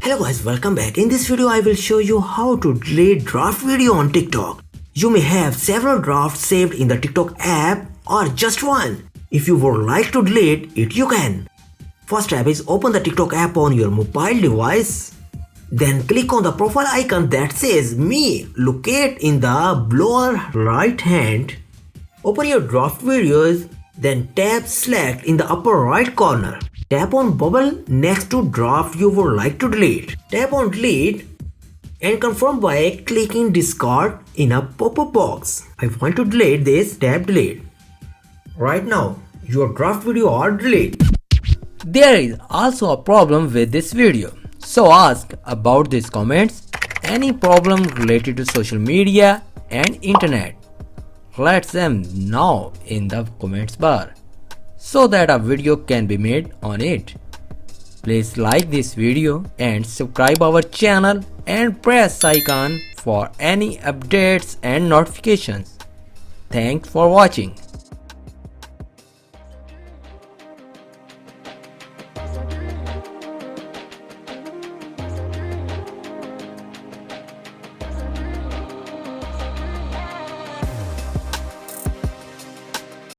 Hello guys, welcome back. In this video I will show you how to delete draft video on TikTok. You may have several drafts saved in the TikTok app or just one. If you would like to delete it, you can. First step is open the TikTok app on your mobile device. Then click on the profile icon that says Me located in the lower right hand. Open your draft videos, then tap Select in the upper right corner. Tap on bubble next to draft you would like to delete. Tap on delete and confirm by clicking discard in a pop-up box. I want to delete this, tap delete. Right now, your draft video are deleted. There is also a problem with this video. So ask about these comments any problem related to social media and internet. Let them know in the comments bar so that a video can be made on it. Please like this video and subscribe our channel and press icon for any updates and notifications. Thanks for watching.